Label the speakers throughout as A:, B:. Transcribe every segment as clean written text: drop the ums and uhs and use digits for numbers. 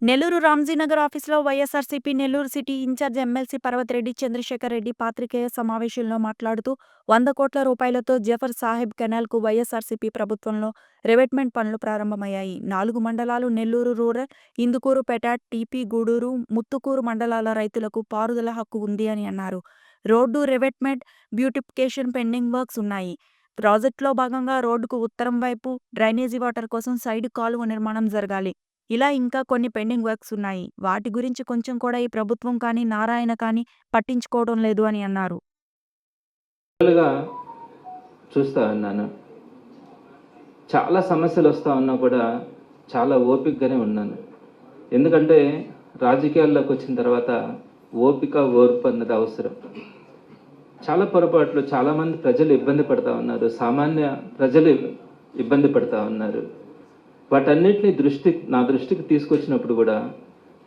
A: నెల్లూరు రామ్జీనగర్ ఆఫీసులో YSRCP Nellore city incharge MLC Parvathireddy Chandrasekhar Reddy పాత్రికేయ సమావేశంలో మాట్లాడుతూ 100 కోట్ల రూపాయలతో జఫర్ సాహెబ్ కెనాల్కు వైఎస్ఆర్సీపీ ప్రభుత్వంలో రివెట్మెంట్ పనులు ప్రారంభమయ్యాయి. 4 మండలాలు నెల్లూరు రూరల్, ఇందుకూరు, పెటాట్, టీపీ, గూడూరు, ముత్తుకూరు మండలాల రైతులకు పారుదల హక్కు ఉంది అని అన్నారు. Road revetment, beautification pending works ఉన్నాయి. ప్రాజెక్టులో భాగంగా రోడ్డుకు ఉత్తరం వైపు డ్రైనేజీ వాటర్ కోసం సైడ్ కాలువ నిర్మాణం జరగాలి. ఇలా ఇంకా కొన్ని పెండింగ్ వర్క్స్ ఉన్నాయి. వాటి గురించి కొంచెం కూడా ఈ ప్రభుత్వం కానీ, నారాయణ కానీ పట్టించుకోవడం లేదు అని అన్నారు.
B: చూస్తా ఉన్నాను, చాలా సమస్యలు వస్తూ ఉన్నా కూడా చాలా ఓపికగానే ఉన్నాను. ఎందుకంటే రాజకీయాల్లోకి వచ్చిన తర్వాత ఓపిక, ఓర్పు అన్నది అవసరం. చాలా పొరపాట్లు, చాలామంది ప్రజలు ఇబ్బంది పడుతూ ఉన్నారు, సామాన్య ప్రజలు ఇబ్బంది పడుతూ ఉన్నారు. వాటన్నిటిని నా దృష్టికి తీసుకొచ్చినప్పుడు కూడా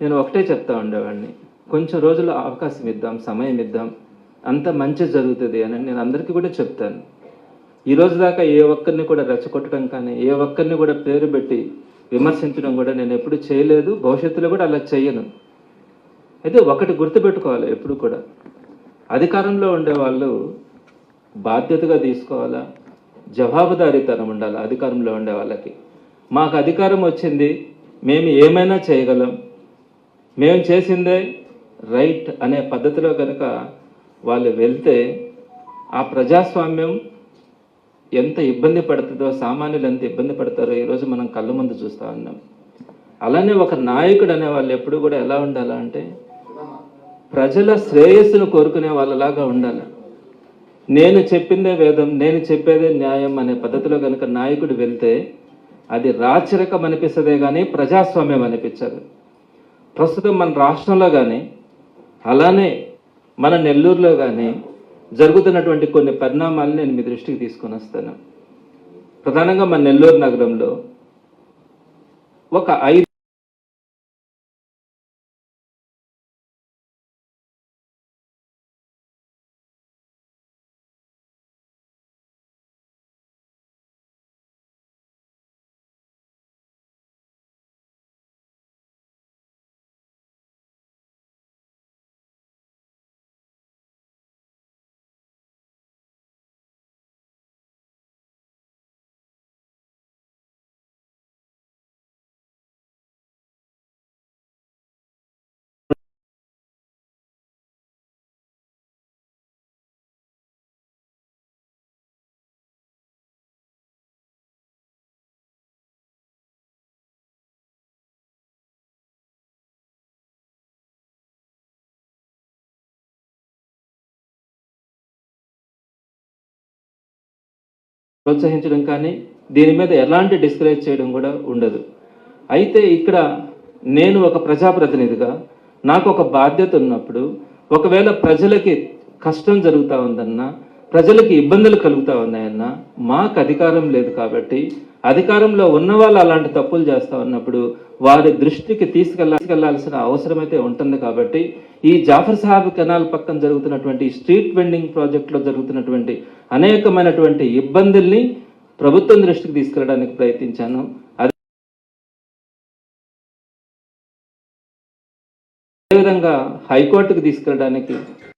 B: నేను ఒకటే చెప్తా ఉండేవాడిని, కొంచెం రోజులు అవకాశం ఇద్దాం, సమయం ఇద్దాం, అంత మంచి జరుగుతుంది అని నేను అందరికీ కూడా చెప్తాను. ఈరోజు దాకా ఏ ఒక్కరిని కూడా రెచ్చగొట్టడం కానీ, ఏ ఒక్కరిని కూడా పేరు పెట్టి విమర్శించడం కూడా నేను ఎప్పుడు చేయలేదు, భవిష్యత్తులో కూడా అలా చేయను. అయితే ఒకటి గుర్తుపెట్టుకోవాలి, ఎప్పుడు కూడా అధికారంలో ఉండేవాళ్ళు బాధ్యతగా తీసుకోవాలా, జవాబుదారీతనం ఉండాలి. అధికారంలో ఉండే వాళ్ళకి మాకు అధికారం వచ్చింది, మేము ఏమైనా చేయగలం, మేము చేసిందే రైట్ అనే పద్ధతిలో కనుక వాళ్ళు వెళ్తే ఆ ప్రజాస్వామ్యం ఎంత ఇబ్బంది పడుతుందో, సామాన్యులు ఎంత ఇబ్బంది పడతారో ఈరోజు మనం కళ్ళ ముందు చూస్తూ ఉన్నాం. అలానే ఒక నాయకుడు అనే వాళ్ళు ఎప్పుడు కూడా ఎలా ఉండాలా అంటే ప్రజల శ్రేయస్సును కోరుకునే వాళ్ళలాగా ఉండాలి. నేను చెప్పిందే వేదం, నేను చెప్పేదే న్యాయం అనే పద్ధతిలో కనుక నాయకుడు వెళ్తే అది రాచరికం అనిపిస్తుందే కానీ ప్రజాస్వామ్యం అనిపించదు. ప్రస్తుతం మన రాష్ట్రంలో కానీ అలానే మన నెల్లూరులో కానీ జరుగుతున్నటువంటి కొన్ని పరిణామాలను నేను మీ దృష్టికి తీసుకొని వస్తాను. ప్రధానంగా మన నెల్లూరు నగరంలో ఒక 5 ప్రోత్సహించడం కానీ దీని మీద ఎలాంటి డిస్కరేజ్ చేయడం కూడా ఉండదు. అయితే ఇక్కడ నేను ఒక ప్రజాప్రతినిధిగా నాకు ఒక బాధ్యత ఉన్నప్పుడు ఒకవేళ ప్రజలకి కష్టం జరుగుతూ ఉందన్నా, ప్రజలకి ఇబ్బందులు కలుగుతూ ఉన్నాయన్నా మాకు అధికారం లేదు కాబట్టి, అధికారంలో ఉన్న వాళ్ళు అలాంటి తప్పులు చేస్తూ ఉన్నప్పుడు వారి దృష్టికి తీసుకెళ్లాల్సిన అవసరం అయితే ఉంటుంది. కాబట్టి ఈ జాఫర్ సాహెబ్ కెనాల్ పక్కన జరుగుతున్నటువంటి స్ట్రీట్ వెండింగ్ ప్రాజెక్టులో జరుగుతున్నటువంటి అనేకమైనటువంటి ఇబ్బందుల్ని ప్రభుత్వం దృష్టికి తీసుకెళ్ళడానికి ప్రయత్నించాను. అదేవిధంగా హైకోర్టుకు తీసుకెళ్ళడానికి,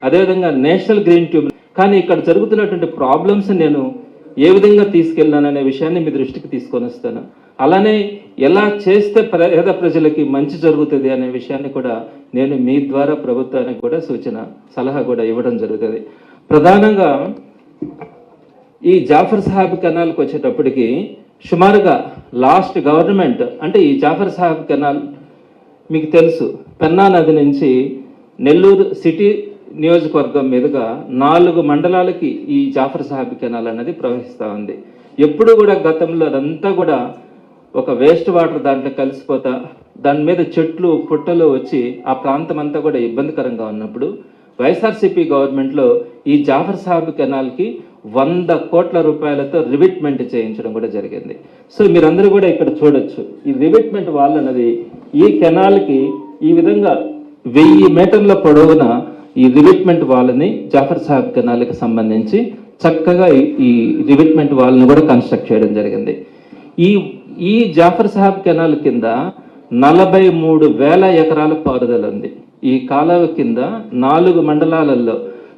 B: అదేవిధంగా నేషనల్ గ్రీన్ ట్యూబ్, కానీ ఇక్కడ జరుగుతున్నటువంటి ప్రాబ్లమ్స్ నేను ఏ విధంగా తీసుకెళ్ళాననే విషయాన్ని మీ దృష్టికి తీసుకొని వస్తాను. అలానే ఎలా చేస్తే పేద ప్రజలకి మంచి జరుగుతుంది అనే విషయాన్ని కూడా నేను మీ ద్వారా ప్రభుత్వానికి కూడా సలహా కూడా ఇవ్వడం జరుగుతుంది. ప్రధానంగా ఈ జాఫర్ సాహెబ్ కెనాల్కి వచ్చేటప్పటికి సుమారుగా లాస్ట్ గవర్నమెంట్ అంటే ఈ జాఫర్ సాహెబ్ కెనాల్ మీకు తెలుసు, పెన్నా నది నుంచి నెల్లూరు సిటీ నియోజకవర్గం మీదుగా 4 మండలాలకి ఈ జాఫర్ సాహెబ్ కెనాల్ అనేది ప్రవహిస్తూ ఉంది. ఎప్పుడు కూడా గతంలో అదంతా కూడా ఒక వేస్ట్ వాటర్ దాంట్లో కలిసిపోతా దాని మీద చెట్లు పుట్టలు వచ్చి ఆ ప్రాంతం అంతా కూడా ఇబ్బందికరంగా ఉన్నప్పుడు వైఎస్ఆర్సీపీ గవర్నమెంట్లో ఈ జాఫర్ సాహెబ్ కెనాల్కి 100 కోట్ల రూపాయలతో రివిట్మెంట్ చేయించడం కూడా జరిగింది. సో మీరందరూ కూడా ఇక్కడ చూడొచ్చు, ఈ రివిట్మెంట్ వాల్ అన్నది ఈ కెనాల్కి ఈ విధంగా 1000 మీటర్ల పొడవున ఈ రివిట్మెంట్ వాల్ని జాఫర్ సాహెబ్ కెనాల్కి సంబంధించి చక్కగా ఈ రివిట్మెంట్ వాల్ని కూడా కన్స్ట్రక్ట్ చేయడం జరిగింది. ఈ జాఫర్ సాహెబ్ కెనాల్ కింద 43,000 ఎకరాల పారుదల ఉంది. ఈ కాలువ కింద 4 మండలాలలో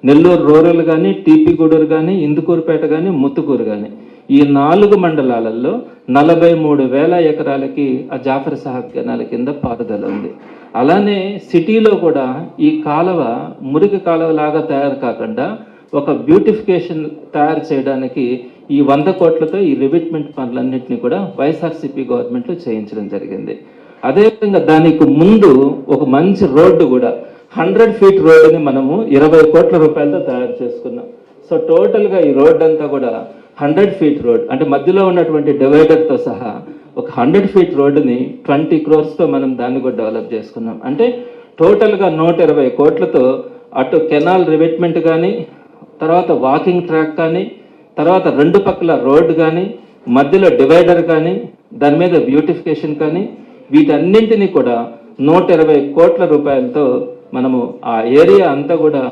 B: నెల్లూరు రూరల్ కానీ, టీపీ గూడూరు కానీ, ఇందుకూరుపేట కానీ, ముత్తుకూరు కానీ, ఈ 4 మండలాలలో 43,000 ఎకరాలకి ఆ జాఫర్ సాహెబ్ కెనాల్ కింద పారుదల ఉంది. అలానే సిటీలో కూడా ఈ కాలువ మురికి కాలువ లాగా తయారు కాకుండా ఒక బ్యూటిఫికేషన్ తయారు చేయడానికి ఈ 100 కోట్లతో ఈ రివిట్మెంట్ పనులన్నింటినీ కూడా వైఎస్ఆర్సీపీ గవర్నమెంట్లో చేయించడం జరిగింది. అదేవిధంగా దానికి ముందు ఒక మంచి రోడ్డు కూడా 100 ఫీట్ రోడ్డుని మనము 20 కోట్ల రూపాయలతో తయారు చేసుకున్నాం. సో టోటల్గా ఈ రోడ్ అంతా కూడా 100 ఫీట్ రోడ్, అంటే మధ్యలో ఉన్నటువంటి డివైడర్తో సహా ఒక 100 ఫీట్ రోడ్డుని 20 crores మనం దాన్ని కూడా డెవలప్ చేసుకున్నాం. అంటే టోటల్గా 120 కోట్లతో అటు కెనాల్ రివిట్మెంట్ కానీ, తర్వాత వాకింగ్ ట్రాక్ కానీ, తర్వాత 2 పక్కల రోడ్ కానీ, మధ్యలో డివైడర్ కానీ, దాని మీద బ్యూటిఫికేషన్ కానీ, వీటన్నింటినీ కూడా 120 కోట్ల రూపాయలతో మనము ఆ ఏరియా అంతా కూడా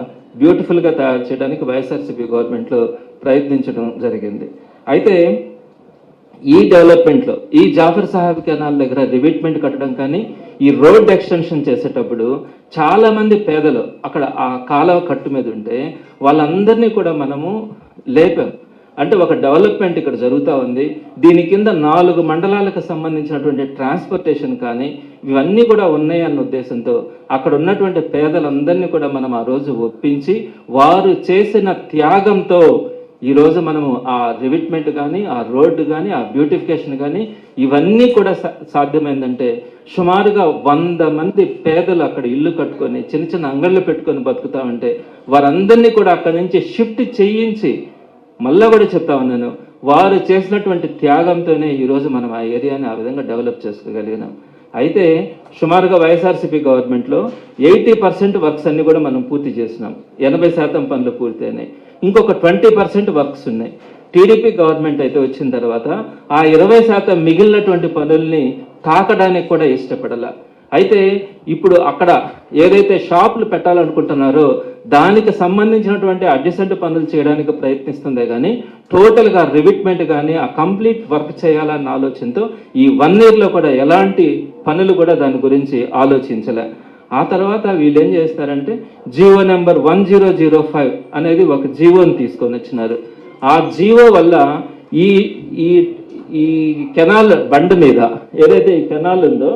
B: బ్యూటిఫుల్గా తయారు చేయడానికి వైఎస్ఆర్సీపీ గవర్నమెంట్లో ప్రయత్నించడం జరిగింది. అయితే ఈ డెవలప్మెంట్లో ఈ జాఫర్ సాహెబ్ కెనాల్ దగ్గర రివిట్మెంట్ కట్టడం కానీ, ఈ రోడ్ ఎక్స్టెన్షన్ చేసేటప్పుడు చాలా మంది పేదలు అక్కడ ఆ కాలువ కట్టు మీద ఉంటే వాళ్ళందరినీ కూడా మనము లేపాం. అంటే ఒక డెవలప్మెంట్ ఇక్కడ జరుగుతూ ఉంది. దీని కింద 4 మండలాలకు సంబంధించినటువంటి ట్రాన్స్పోర్టేషన్ కానీ ఇవన్నీ కూడా ఉన్నాయి అన్న ఉద్దేశంతో అక్కడ ఉన్నటువంటి పేదలందరినీ కూడా మనం ఆ రోజు ఒప్పించి వారు చేసిన త్యాగంతో ఈరోజు మనము ఆ రివిట్మెంట్ కానీ, ఆ రోడ్డు కానీ, ఆ బ్యూటిఫికేషన్ కానీ ఇవన్నీ కూడా సాధ్యమైందంటే సుమారుగా 100 మంది పేదలు అక్కడ ఇల్లు కట్టుకొని చిన్న చిన్న అంగళ్ళు పెట్టుకొని బతుకుతా ఉంటే వారందరినీ కూడా అక్కడి నుంచి షిఫ్ట్ చేయించి, మళ్ళా కూడా చెప్తా ఉన్నాను, వారు చేసినటువంటి త్యాగంతోనే ఈరోజు మనం ఆ ఏరియాని ఆ విధంగా డెవలప్ చేసుకోగలిగినాం. అయితే సుమారుగా వైఎస్ఆర్సీపీ గవర్నమెంట్లో 80% వర్క్స్ అన్ని కూడా మనం పూర్తి చేసినాం. 80% పనులు పూర్తయినాయి. ఇంకొక 20% వర్క్స్ ఉన్నాయి. టీడీపీ గవర్నమెంట్ అయితే వచ్చిన తర్వాత ఆ 20% మిగిలినటువంటి పనుల్ని తాకడానికి కూడా ఇష్టపడాల. అయితే ఇప్పుడు అక్కడ ఏదైతే షాపులు పెట్టాలనుకుంటున్నారో దానికి సంబంధించినటువంటి అడ్జసెంట్ పనులు చేయడానికి ప్రయత్నిస్తుందే కానీ టోటల్గా రివిట్మెంట్ కానీ ఆ కంప్లీట్ వర్క్ చేయాలన్న ఆలోచనతో ఈ 1 yearలో కూడా ఎలాంటి పనులు కూడా దాని గురించి ఆలోచించలే. ఆ తర్వాత వీళ్ళు ఏం చేస్తారంటే జీవో నెంబర్ 1005 అనేది ఒక జీవోని తీసుకొని వచ్చినారు. ఆ జీవో వల్ల ఈ ఈ ఈ కెనాల్ బండ్ మీద ఏదైతే ఈ కెనాల్ ఉందో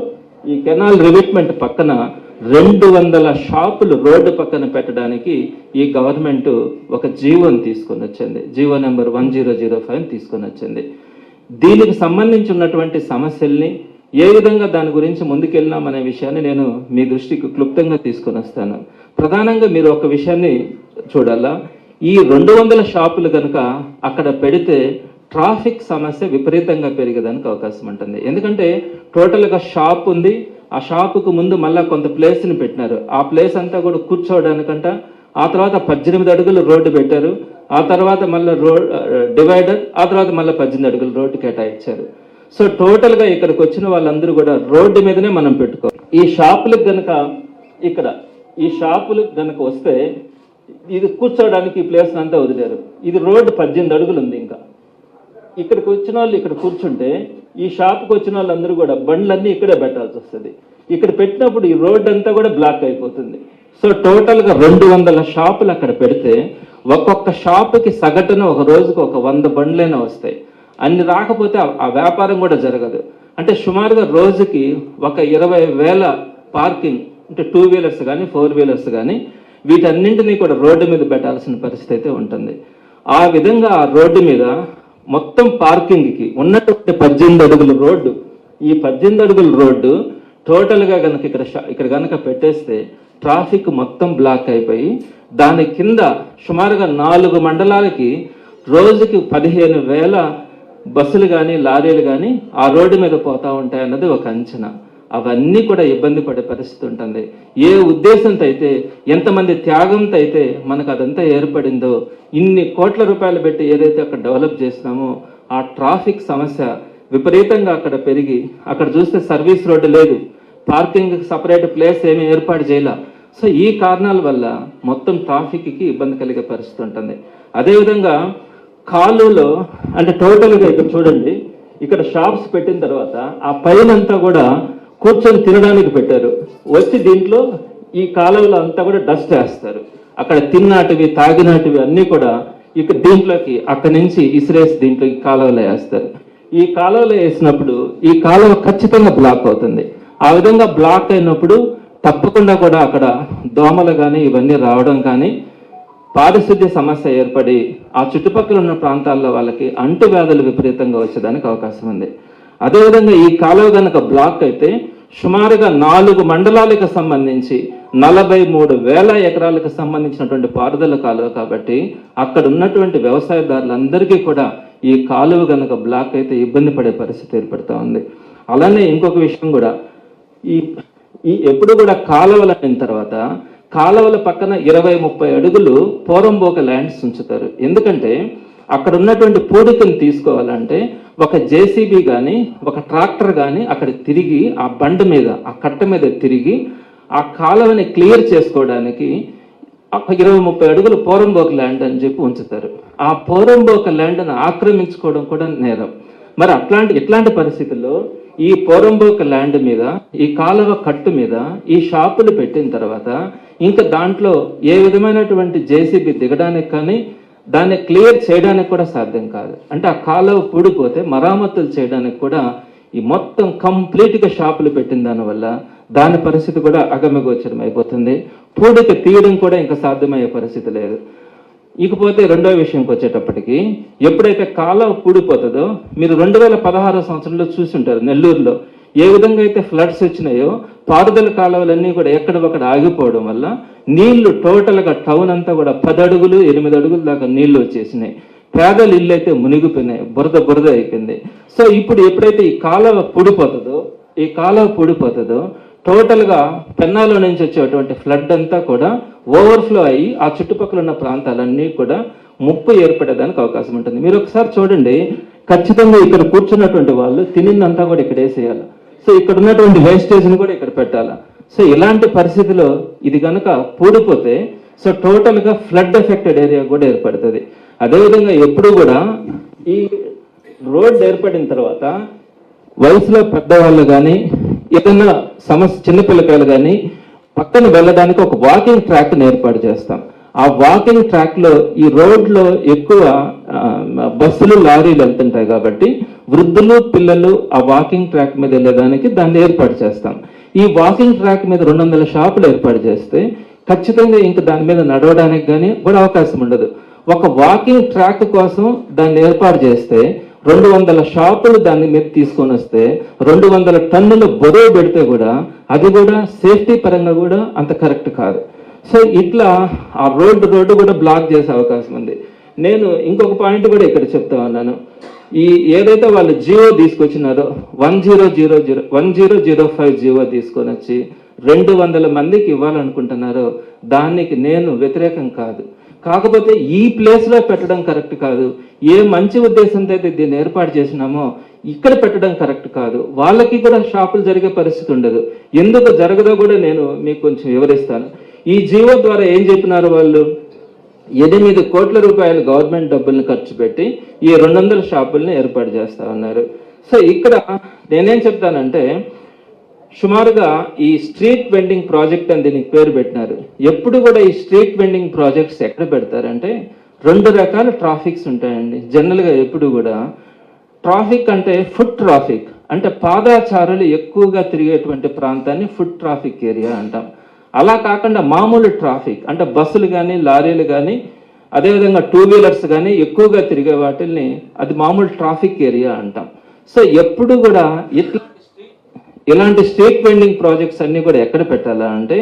B: ఈ కెనాల్ రివిట్మెంట్ పక్కన 200 షాపులు రోడ్డు పక్కన పెట్టడానికి ఈ గవర్నమెంట్ ఒక జీవోని తీసుకొని వచ్చింది. జీవో నెంబర్ 1005 తీసుకొని వచ్చింది. దీనికి సంబంధించి ఉన్నటువంటి సమస్యల్ని ఏ విధంగా దాని గురించి ముందుకెళ్ళినామనే విషయాన్ని నేను మీ దృష్టికి క్లుప్తంగా తీసుకొని వస్తాను. ప్రధానంగా మీరు ఒక విషయాన్ని చూడాలా, ఈ 200 షాపులు కనుక అక్కడ పెడితే ట్రాఫిక్ సమస్య విపరీతంగా పెరిగేదానికి అవకాశం ఉంటుంది. ఎందుకంటే టోటల్గా షాప్ ఉంది, ఆ షాపుకు ముందు మళ్ళీ కొంత ప్లేస్ని పెట్టినారు. ఆ ప్లేస్ అంతా కూడా కూర్చోవడానికంట. ఆ తర్వాత 18 అడుగులు రోడ్డు పెట్టారు. ఆ తర్వాత మళ్ళీ డివైడర్, ఆ తర్వాత మళ్ళీ 18 అడుగులు రోడ్డు కేటాయించారు. సో టోటల్గా ఇక్కడికి వచ్చిన వాళ్ళందరూ కూడా రోడ్డు మీదనే మనం పెట్టుకోవాలి. ఈ షాపులకు కనుక ఇక్కడ ఈ షాపులకు కనుక వస్తే ఇది కూర్చోవడానికి ఈ ప్లేస్ అంతా వదిలేరు. ఇది రోడ్డు 18 అడుగులు ఉంది. ఇంకా ఇక్కడికి వచ్చిన వాళ్ళు ఇక్కడ కూర్చుంటే ఈ షాప్కి వచ్చిన వాళ్ళందరూ కూడా బండ్లన్నీ ఇక్కడే పెట్టాల్సి వస్తుంది. ఇక్కడ పెట్టినప్పుడు ఈ రోడ్ అంతా కూడా బ్లాక్ అయిపోతుంది. సో టోటల్గా 200 షాపులు అక్కడ పెడితే ఒక్కొక్క షాపుకి సగటున ఒక రోజుకు ఒక 100 బండ్లైనా వస్తాయి. అన్ని రాకపోతే ఆ వ్యాపారం కూడా జరగదు. అంటే సుమారుగా రోజుకి ఒక 20,000 పార్కింగ్, అంటే 2 వీలర్స్ కానీ 4 వీలర్స్ కానీ వీటన్నింటినీ కూడా రోడ్డు మీద పెట్టాల్సిన పరిస్థితి అయితే ఉంటుంది. ఆ విధంగా ఆ రోడ్డు మీద మొత్తం పార్కింగ్కి ఉన్నటువంటి 18 అడుగుల రోడ్డు, ఈ 18 అడుగుల రోడ్డు టోటల్గా కనుక ఇక్కడ కనుక పెట్టేస్తే ట్రాఫిక్ మొత్తం బ్లాక్ అయిపోయి దాని కింద సుమారుగా 4 మండలాలకి రోజుకి 15,000 బస్సులు కానీ లారీలు కానీ ఆ రోడ్డు మీద పోతూ ఉంటాయి అన్నది ఒక అంచనా. అవన్నీ కూడా ఇబ్బంది పడే పరిస్థితి ఉంటుంది. ఏ ఉద్దేశంతో అయితే, ఎంతమంది త్యాగంతో అయితే మనకు అదంతా ఏర్పడిందో, ఇన్ని కోట్ల రూపాయలు పెట్టి ఏదైతే అక్కడ డెవలప్ చేసినామో ఆ ట్రాఫిక్ సమస్య విపరీతంగా అక్కడ పెరిగి అక్కడ చూస్తే సర్వీస్ రోడ్డు లేదు, పార్కింగ్ సపరేట్ ప్లేస్ ఏమీ ఏర్పాటు చేయాల. సో ఈ కారణాల వల్ల మొత్తం ట్రాఫిక్కి ఇబ్బంది కలిగే పరిస్థితి ఉంటుంది. అదేవిధంగా కాలువలో అంటే టోటల్గా ఇక్కడ చూడండి, ఇక్కడ షాప్స్ పెట్టిన తర్వాత ఆ పైనంతా కూడా కూర్చొని తినడానికి పెట్టారు. వచ్చి దీంట్లో ఈ కాలువలో అంతా కూడా డస్ట్ వేస్తారు. అక్కడ తిన్నాటివి తాగినాటివి అన్నీ కూడా ఇక దీంట్లోకి అక్కడి నుంచి ఇసిరేసి దీంట్లో ఈ కాలువలో వేస్తారు. ఈ కాలువలో వేసినప్పుడు ఈ కాలువ ఖచ్చితంగా బ్లాక్ అవుతుంది. ఆ విధంగా బ్లాక్ అయినప్పుడు తప్పకుండా కూడా అక్కడ దోమలు కానీ ఇవన్నీ రావడం కానీ పారిశుద్ధ్య సమస్య ఏర్పడి ఆ చుట్టుపక్కల ఉన్న ప్రాంతాల్లో వాళ్ళకి అంటువ్యాధులు విపరీతంగా వచ్చేదానికి అవకాశం ఉంది. అదేవిధంగా ఈ కాలువ కనుక బ్లాక్ అయితే సుమారుగా 4 మండలాలకు సంబంధించి 43,000 ఎకరాలకు సంబంధించినటువంటి పారుదల కాలువ కాబట్టి అక్కడ ఉన్నటువంటి వ్యవసాయదారులందరికీ కూడా ఈ కాలువ కనుక బ్లాక్ అయితే ఇబ్బంది పడే పరిస్థితి ఏర్పడుతూ ఉంది. అలానే ఇంకొక విషయం కూడా, ఈ ఎప్పుడు కూడా కాలువలు అయిన తర్వాత కాలువల పక్కన 20-30 అడుగులు పోరంబోక ల్యాండ్స్ ఉంచుతారు. ఎందుకంటే అక్కడ ఉన్నటువంటి పూడికలు తీసుకోవాలంటే ఒక జేసీబీ కానీ ఒక ట్రాక్టర్ కానీ అక్కడ తిరిగి ఆ బండ మీద ఆ కట్ట మీద తిరిగి ఆ కాలువని క్లియర్ చేసుకోవడానికి 20-30 అడుగులు పోరంబోక ల్యాండ్ అని చెప్పి ఉంచుతారు. ఆ పోరంబోక ల్యాండ్ను ఆక్రమించుకోవడం కూడా నేరం. మరి ఇట్లాంటి పరిస్థితుల్లో ఈ పోరంబోక ల్యాండ్ మీద ఈ కాలువ కట్టు మీద ఈ షాపులు పెట్టిన తర్వాత ఇంకా దాంట్లో ఏ విధమైనటువంటి జేసీబీ దిగడానికి కానీ దాన్ని క్లియర్ చేయడానికి కూడా సాధ్యం కాదు. అంటే ఆ కాలువ పూడిపోతే మరామతులు చేయడానికి కూడా ఈ మొత్తం కంప్లీట్గా షాపులు పెట్టిన దానివల్ల దాని పరిస్థితి కూడా అగమ్యగోచరం అయిపోతుంది. పూడిక తీయడం కూడా ఇంకా సాధ్యమయ్యే పరిస్థితి లేదు. ఇకపోతే రెండో విషయంకి వచ్చేటప్పటికి ఎప్పుడైతే కాలువ పూడిపోతుందో మీరు 2016 సంవత్సరంలో చూసుంటారు నెల్లూరులో ఏ విధంగా అయితే ఫ్లడ్స్ వచ్చినాయో పారుదల కాలువలన్నీ కూడా ఎక్కడొక్కడ ఆగిపోవడం వల్ల నీళ్లు టోటల్గా టౌన్ అంతా కూడా 10 అడుగులు 8 అడుగుల దాకా నీళ్లు వచ్చేసినాయి. పేదల ఇల్లు అయితే మునిగిపోయినాయి, బురద అయిపోయింది. సో ఇప్పుడు ఎప్పుడైతే ఈ కాలువ పూడిపోతుందో టోటల్గా పెన్నాలో నుంచి వచ్చేటువంటి ఫ్లడ్ అంతా కూడా ఓవర్ఫ్లో అయ్యి ఆ చుట్టుపక్కల ఉన్న ప్రాంతాలన్నీ కూడా ముప్పు ఏర్పడేదానికి అవకాశం ఉంటుంది. మీరు ఒకసారి చూడండి, ఖచ్చితంగా ఇక్కడ కూర్చున్నటువంటి వాళ్ళు తినిందంతా కూడా ఇక్కడ వేసేయాలి. సో ఇక్కడ ఉన్నటువంటి వేస్టేజ్ని కూడా ఇక్కడ పెట్టాలి. సో ఇలాంటి పరిస్థితిలో ఇది కనుక పూడిపోతే సో టోటల్గా ఫ్లడ్ ఎఫెక్టెడ్ ఏరియా కూడా ఏర్పడుతుంది. అదేవిధంగా ఎప్పుడు కూడా ఈ రోడ్ ఏర్పడిన తర్వాత వయసులో పెద్దవాళ్ళు కానీ ఏదైనా చిన్నపిల్లకాయలు కానీ పక్కన వెళ్ళడానికి ఒక వాకింగ్ ట్రాక్ని ఏర్పాటు చేస్తాం. ఆ వాకింగ్ ట్రాక్లో ఈ రోడ్లో ఎక్కువ బస్సులు లారీలు వెళ్తుంటాయి కాబట్టి వృద్ధులు పిల్లలు ఆ వాకింగ్ ట్రాక్ మీద వెళ్ళడానికి దాన్ని ఏర్పాటు చేస్తాం. ఈ వాకింగ్ ట్రాక్ మీద 200 షాపులు ఏర్పాటు చేస్తే ఖచ్చితంగా ఇంకా దాని మీద నడవడానికి కానీ కూడా అవకాశం ఉండదు. ఒక వాకింగ్ ట్రాక్ కోసం దాన్ని ఏర్పాటు చేస్తే 200 షాపులు దాని మీద తీసుకొని వస్తే 200 టన్నుల బరువు పెడితే కూడా అది కూడా సేఫ్టీ పరంగా కూడా అంత కరెక్ట్ కాదు. సో ఇట్లా ఆ రోడ్డు కూడా బ్లాక్ చేసే అవకాశం ఉంది. నేను ఇంకొక పాయింట్ కూడా ఇక్కడ చెప్తా ఉన్నాను. ఈ ఏదైతే వాళ్ళు జియో తీసుకొచ్చినారో 1005 జియో తీసుకొని వచ్చి 200 మందికి ఇవ్వాలనుకుంటున్నారో దానికి నేను వ్యతిరేకం కాదు. కాకపోతే ఈ ప్లేస్లో పెట్టడం కరెక్ట్ కాదు. ఏ మంచి ఉద్దేశంతో అయితే దీన్ని ఏర్పాటు చేసినామో ఇక్కడ పెట్టడం కరెక్ట్ కాదు. వాళ్ళకి కూడా షాపులు జరిగే పరిస్థితి ఉండదు. ఎందుకు జరగదో కూడా నేను మీకు కొంచెం వివరిస్తాను. ఈ జీవో ద్వారా ఏం చెప్పినారు వాళ్ళు, 8 కోట్ల రూపాయలు గవర్నమెంట్ డబ్బుల్ని ఖర్చు పెట్టి ఈ 200 షాపుల్ని ఏర్పాటు చేస్తా ఉన్నారు. సో ఇక్కడ నేనేం చెప్తానంటే సుమారుగా ఈ స్ట్రీట్ వెండింగ్ ప్రాజెక్ట్ అని దీనికి పేరు పెట్టినారు. ఎప్పుడు కూడా ఈ స్ట్రీట్ వెండింగ్ ప్రాజెక్ట్స్ ఎక్కడ పెడతారంటే 2 రకాల ట్రాఫిక్స్ ఉంటాయండి. జనరల్గా ఎప్పుడు కూడా ట్రాఫిక్ అంటే ఫుట్ ట్రాఫిక్ అంటే పాదాచారులు ఎక్కువగా తిరిగేటువంటి ప్రాంతాన్ని ఫుట్ ట్రాఫిక్ ఏరియా అంటాం. అలా కాకుండా మామూలు ట్రాఫిక్ అంటే బస్సులు కానీ లారీలు కానీ అదేవిధంగా 2 వీలర్స్ కానీ ఎక్కువగా తిరిగే వాటిల్ని అది మామూలు ట్రాఫిక్ ఏరియా అంటాం. సో ఎప్పుడు కూడా ఇలాంటి స్ట్రీట్ వెండింగ్ ప్రాజెక్ట్స్ అన్నీ కూడా ఎక్కడ పెట్టాలా అంటే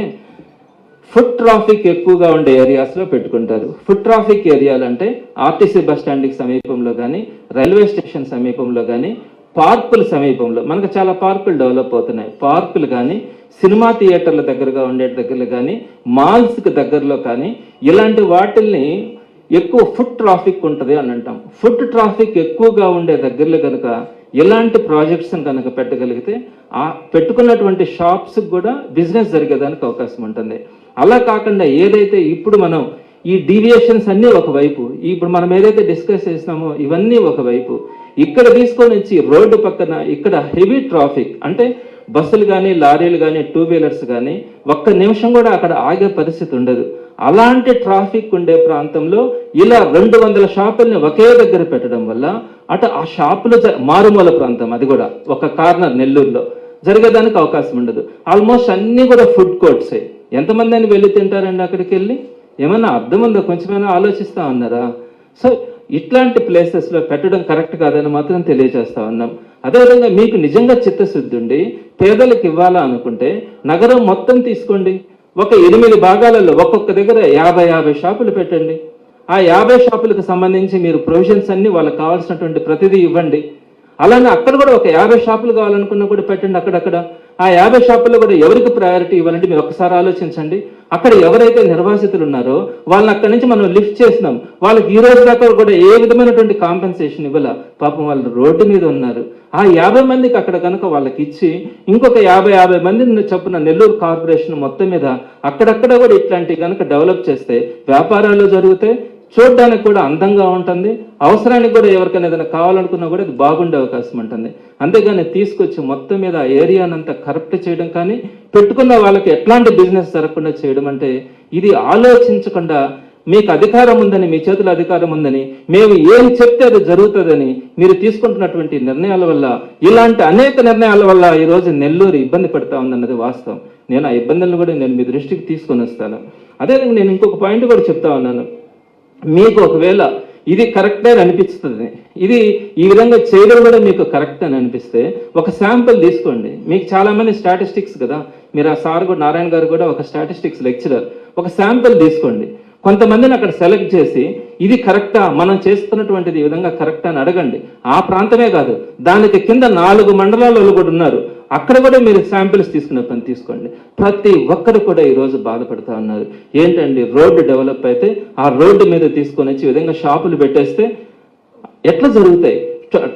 B: ఫుట్ ట్రాఫిక్ ఎక్కువగా ఉండే ఏరియాస్లో పెట్టుకుంటారు. ఫుట్ ట్రాఫిక్ ఏరియాలు అంటే ఆర్టీసీ బస్ స్టాండ్కి సమీపంలో కానీ రైల్వే స్టేషన్ సమీపంలో కానీ పార్కుల సమీపంలో మనకు చాలా పార్కులు డెవలప్ అవుతున్నాయి. పార్కులు కానీ సినిమా థియేటర్ల దగ్గరగా ఉండే దగ్గరలో కానీ మాల్స్కి దగ్గరలో కానీ ఇలాంటి వాటిల్ని ఎక్కువ ఫుట్ ట్రాఫిక్ ఉంటుంది అని అంటాం. ఫుట్ ట్రాఫిక్ ఎక్కువగా ఉండే దగ్గరలో కనుక ఇలాంటి ప్రాజెక్ట్స్ కనుక పెట్టగలిగితే ఆ పెట్టుకున్నటువంటి షాప్స్కి కూడా బిజినెస్ జరిగేదానికి అవకాశం ఉంటుంది. అలా కాకుండా ఏదైతే ఇప్పుడు మనం ఈ డీవియేషన్స్ అన్నీ ఒకవైపు, ఇప్పుడు మనం ఏదైతే డిస్కస్ చేసినామో ఇవన్నీ ఒకవైపు, ఇక్కడ తీసుకొని వచ్చి రోడ్డు పక్కన ఇక్కడ హెవీ ట్రాఫిక్ అంటే బస్సులు కానీ, లారీలు కానీ, 2 వీలర్స్ కానీ ఒక్క నిమిషం కూడా అక్కడ ఆగే పరిస్థితి ఉండదు. అలాంటి ట్రాఫిక్ ఉండే ప్రాంతంలో ఇలా 200 షాపుల్ని ఒకే దగ్గర పెట్టడం వల్ల అటు ఆ షాపులు మారుమూల ప్రాంతం, అది కూడా ఒక కార్నర్ నెల్లూరులో జరిగేదానికి అవకాశం ఉండదు. ఆల్మోస్ట్ అన్నీ కూడా ఫుడ్ కోర్ట్సే. ఎంతమంది అని వెళ్ళి తింటారండి అక్కడికి వెళ్ళి? ఏమన్నా అర్థం ఉందో? కొంచెమైనా ఆలోచిస్తా ఉన్నారా? సో ఇట్లాంటి ప్లేసెస్లో పెట్టడం కరెక్ట్ కాదని మాత్రం తెలియజేస్తా ఉన్నాం. అదేవిధంగా మీకు నిజంగా చిత్తశుద్ధి ఉండి పేదలకు ఇవ్వాలా అనుకుంటే నగరం మొత్తం తీసుకోండి, ఒక 8 భాగాలలో ఒక్కొక్క దగ్గర 50 షాపులు పెట్టండి. ఆ 50 షాపులకు సంబంధించి మీరు ప్రొవిజన్స్ అన్ని వాళ్ళకి కావాల్సినటువంటి ప్రతిదీ ఇవ్వండి. అలానే అక్కడ కూడా ఒక 50 షాపులు కావాలనుకున్నా కూడా పెట్టండి. అక్కడక్కడ ఆ 50 షాపుల్లో కూడా ఎవరికి ప్రయారిటీ ఇవ్వాలంటే మీరు ఒకసారి ఆలోచించండి. అక్కడ ఎవరైతే నిర్వాసితులు ఉన్నారో వాళ్ళని అక్కడి నుంచి మనం లిఫ్ట్ చేసినాం, వాళ్ళకి ఈ రోజు దాకా కూడా ఏ విధమైనటువంటి కాంపెన్సేషన్ ఇవ్వాల. పాపం వాళ్ళు రోడ్డు మీద ఉన్నారు. ఆ 50 మందికి అక్కడ కనుక వాళ్ళకి ఇచ్చి ఇంకొక 50 మందిని చొప్పున నెల్లూరు కార్పొరేషన్ మొత్తం మీద అక్కడక్కడ కూడా ఇట్లాంటివి కనుక డెవలప్ చేస్తే వ్యాపారాలు జరుగుతాయి, చూడడానికి కూడా అందంగా ఉంటుంది, అవసరానికి కూడా ఎవరికైనా ఏదైనా కావాలనుకున్నా కూడా అది బాగుండే అవకాశం ఉంటుంది. అంతేగాని తీసుకొచ్చి మొత్తం మీద ఆ ఏరియానంతా కరప్ట్ చేయడం కానీ, పెట్టుకున్న వాళ్ళకి ఎట్లాంటి బిజినెస్ జరగకుండా చేయడం అంటే, ఇది ఆలోచించకుండా మీకు అధికారం ఉందని, మీ చేతిలో అధికారం ఉందని, మేము ఏం చెప్తే అది జరుగుతుందని మీరు తీసుకుంటున్నటువంటి నిర్ణయాల వల్ల, ఇలాంటి అనేక నిర్ణయాల వల్ల ఈరోజు నెల్లూరు ఇబ్బంది పడతా ఉందన్నది వాస్తవం. నేను ఆ ఇబ్బందులను కూడా నేను మీ దృష్టికి తీసుకొని వస్తాను. అదేవిధంగా నేను ఇంకొక పాయింట్ కూడా చెప్తా ఉన్నాను. మీకు ఒకవేళ ఇది కరెక్ట్ అని అనిపిస్తుంది, ఇది ఈ విధంగా చేయడం కూడా మీకు కరెక్ట్ అని అనిపిస్తే ఒక శాంపుల్ తీసుకోండి. మీకు చాలా మంది స్టాటిస్టిక్స్ కదా, మీరు ఆ సార్ కూడా నారాయణ గారు కూడా ఒక స్టాటిస్టిక్స్ లెక్చరర్. ఒక శాంపుల్ తీసుకోండి, కొంతమందిని అక్కడ సెలెక్ట్ చేసి ఇది కరెక్టా, మనం చేస్తున్నటువంటిది ఈ విధంగా కరెక్టా అని అడగండి. ఆ ప్రాంతమే కాదు, దానికి కింద 4 మండలాలలో కూడా ఉన్నారు, అక్కడ కూడా మీరు శాంపిల్స్ తీసుకునే పని తీసుకోండి. ప్రతి ఒక్కరు కూడా ఈరోజు బాధపడుతూ ఉన్నారు. ఏంటండి, రోడ్డు డెవలప్ అయితే ఆ రోడ్డు మీద తీసుకొని వచ్చి ఈ విధంగా షాపులు పెట్టేస్తే ఎట్లా జరుగుతాయి?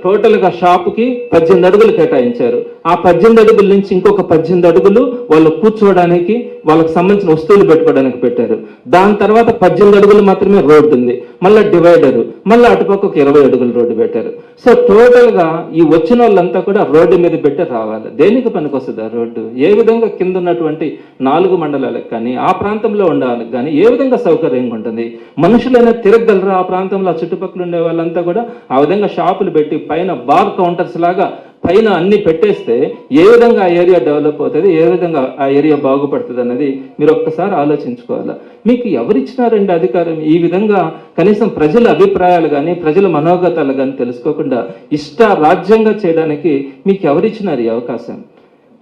B: టోటల్గా షాపుకి 18 అడుగులు కేటాయించారు. ఆ 18 అడుగుల నుంచి ఇంకొక 18 అడుగులు వాళ్ళు కూర్చోవడానికి, వాళ్ళకి సంబంధించిన వస్తువులు పెట్టుకోవడానికి పెట్టారు. దాని తర్వాత 18 అడుగులు మాత్రమే రోడ్డు ఉంది, మళ్ళీ డివైడరు, మళ్ళీ అటుపక్క ఒక 20 అడుగులు రోడ్డు పెట్టారు. సో టోటల్గా ఈ వచ్చిన వాళ్ళంతా కూడా రోడ్డు మీద పెట్టి రావాలి. దేనికి పనికొస్తుంది ఆ రోడ్డు? ఏ విధంగా కింద ఉన్నటువంటి 4 మండలాలకు కానీ ఆ ప్రాంతంలో ఉండాలి కానీ ఏ విధంగా సౌకర్యంగా ఉంటుంది? మనుషులైనా తిరగలరా ఆ ప్రాంతంలో? ఆ చుట్టుపక్కల ఉండే వాళ్ళంతా కూడా ఆ విధంగా షాపులు పెట్టి పైన బార్ కౌంటర్స్ లాగా పైన అన్ని పెట్టేస్తే ఏ విధంగా ఆ ఏరియా డెవలప్ అవుతుంది, ఏ విధంగా ఆ ఏరియా బాగుపడుతుంది అన్నది మీరు ఒక్కసారి ఆలోచించుకోవాలా. మీకు ఎవరిచ్చినారండి అధికారం? ఈ విధంగా కనీసం ప్రజల అభిప్రాయాలు కానీ ప్రజల మనోగతాలు కానీ తెలుసుకోకుండా ఇష్ట రాజ్యంగా చేయడానికి మీకు ఎవరిచ్చినారు ఈ అవకాశం?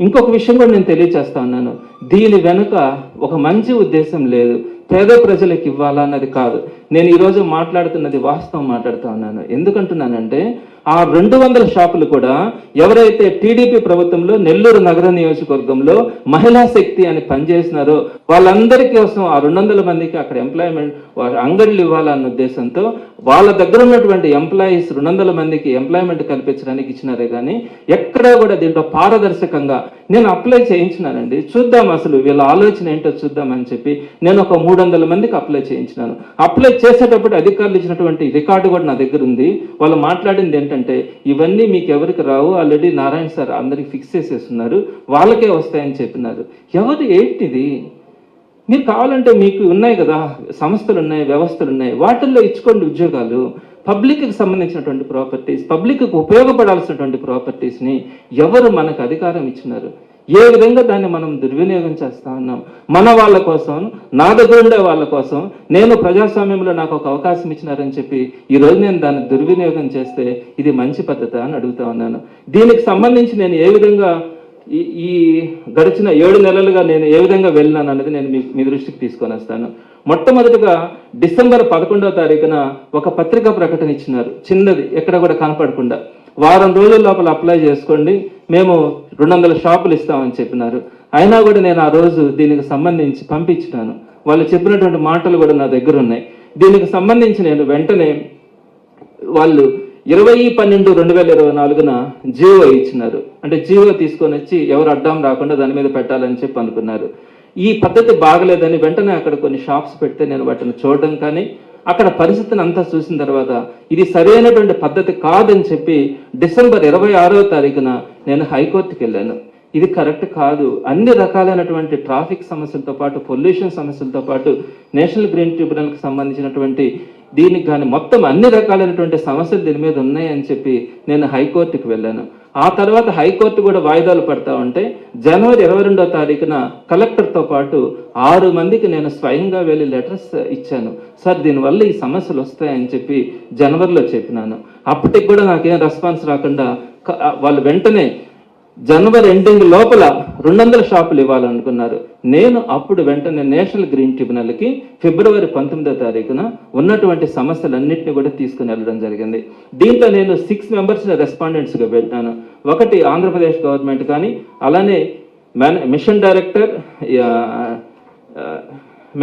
B: ఇంకొక విషయం కూడా నేను తెలియచేస్తా ఉన్నాను, దీని వెనుక ఒక మంచి ఉద్దేశం లేదు, పేద ప్రజలకు ఇవ్వాలా అన్నది కాదు. నేను ఈరోజు మాట్లాడుతున్నది వాస్తవం మాట్లాడుతూ ఉన్నాను. ఎందుకంటున్నానంటే ఆ 200 షాపులు కూడా ఎవరైతే టీడీపీ ప్రభుత్వంలో నెల్లూరు నగర నియోజకవర్గంలో మహిళా శక్తి అని పనిచేసినారో వాళ్ళందరి కోసం ఆ 200 మందికి అక్కడ ఎంప్లాయ్మెంట్ అంగళ్ళు ఇవ్వాలన్న ఉద్దేశంతో వాళ్ళ దగ్గర ఉన్నటువంటి ఎంప్లాయీస్ 200 మందికి ఎంప్లాయ్మెంట్ కల్పించడానికి ఇచ్చినారే కానీ ఎక్కడా కూడా దీంట్లో పారదర్శకంగా నేను అప్లై చేయించినానండి. చూద్దాం అసలు వీళ్ళ ఆలోచన ఏంటో చూద్దామని చెప్పి నేను ఒక 300 మందికి అప్లై చేయించినాను. అప్లై చేసేటప్పుడు అధికారులు ఇచ్చినటువంటి రికార్డు కూడా నా దగ్గర ఉంది. వాళ్ళు మాట్లాడింది ఏంటంటే ఇవన్నీ మీకు ఎవరికి రావు, ఆల్రెడీ నారాయణ సార్ అందరికి ఫిక్స్ చేసేస్తున్నారు, వాళ్ళకే వస్తాయని చెప్పినారు. ఎవరు ఏంటిది? మీరు కావాలంటే మీకు ఉన్నాయి కదా సంస్థలు ఉన్నాయి, వ్యవస్థలు ఉన్నాయి, వాటిల్లో ఇచ్చుకోండి ఉద్యోగాలు. పబ్లిక్కి సంబంధించినటువంటి ప్రాపర్టీస్, పబ్లిక్కి ఉపయోగపడాల్సినటువంటి ప్రాపర్టీస్ని ఎవరు మనకు అధికారం ఇచ్చినారు? ఏ విధంగా దాన్ని మనం దుర్వినియోగం చేస్తా ఉన్నాం? మన వాళ్ళ కోసం, నా దగ్గర ఉండే వాళ్ళ కోసం, నేను ప్రజాస్వామ్యంలో నాకు ఒక అవకాశం ఇచ్చినారని చెప్పి ఈరోజు నేను దాన్ని దుర్వినియోగం చేస్తే ఇది మంచి పద్ధతి అని అడుగుతా ఉన్నాను. దీనికి సంబంధించి నేను ఏ విధంగా ఈ గడిచిన 7 నెలలుగా నేను ఏ విధంగా వెళ్ళినాను అన్నది నేను మీ దృష్టికి తీసుకొని వస్తాను. మొట్టమొదటిగా డిసెంబర్ 11వ తారీఖున ఒక పత్రికా ప్రకటన ఇచ్చినారు, చిన్నది, ఎక్కడ కూడా కనపడకుండా. వారం రోజుల లోపల అప్లై చేసుకోండి, మేము 200 షాపులు ఇస్తామని చెప్పినారు. అయినా కూడా నేను ఆ రోజు దీనికి సంబంధించి పంపించినాను. వాళ్ళు చెప్పినటువంటి మాటలు కూడా నా దగ్గర ఉన్నాయి. దీనికి సంబంధించి నేను వెంటనే వాళ్ళు 20/12/2024న జీవో ఇచ్చినారు. అంటే జీవో తీసుకొని వచ్చి ఎవరు అడ్డం రాకుండా దాని మీద పెట్టాలని చెప్పి అనుకున్నారు. ఈ పద్ధతి బాగలేదని వెంటనే అక్కడ కొన్ని షాప్స్ పెడితే నేను వాటిని చూడడం కానీ అక్కడ పరిస్థితిని అంతా చూసిన తర్వాత ఇది సరైనటువంటి పద్ధతి కాదని చెప్పి డిసెంబర్ 26వ తారీఖున నేను హైకోర్టుకి వెళ్ళాను. ఇది కరెక్ట్ కాదు. అన్ని రకాలైనటువంటి ట్రాఫిక్ సమస్యలతో పాటు పొల్యూషన్ సమస్యలతో పాటు నేషనల్ గ్రీన్ ట్రిబ్యునల్కి సంబంధించినటువంటి దీనికి కానీ మొత్తం అన్ని రకాలైనటువంటి సమస్యలు దీని మీద ఉన్నాయని చెప్పి నేను హైకోర్టుకి వెళ్ళాను. ఆ తర్వాత హైకోర్టు కూడా వాయిదాలు పడతా ఉంటే జనవరి 22వ తారీఖున కలెక్టర్తో పాటు 6 మందికి నేను స్వయంగా వెళ్ళి లెటర్స్ ఇచ్చాను. సార్ దీనివల్ల ఈ సమస్యలు వస్తాయని చెప్పి జనవరిలో చెప్పినాను. అప్పటికి కూడా నాకేం రెస్పాన్స్ రాకుండా వాళ్ళు వెంటనే జనవరి ఎండింగ్ లోపల 200 షాపులు ఇవ్వాలనుకున్నారు. నేను అప్పుడు వెంటనే నేషనల్ గ్రీన్ ట్రిబ్యునల్కి ఫిబ్రవరి 19వ తారీఖున ఉన్నటువంటి సమస్యలన్నింటినీ కూడా తీసుకుని వెళ్ళడం జరిగింది. దీంట్లో నేను 6 మెంబర్స్ని రెస్పాండెంట్స్గా పెట్టాను. ఒకటి ఆంధ్రప్రదేశ్ గవర్నమెంట్ కానీ, అలానే మిషన్ డైరెక్టర్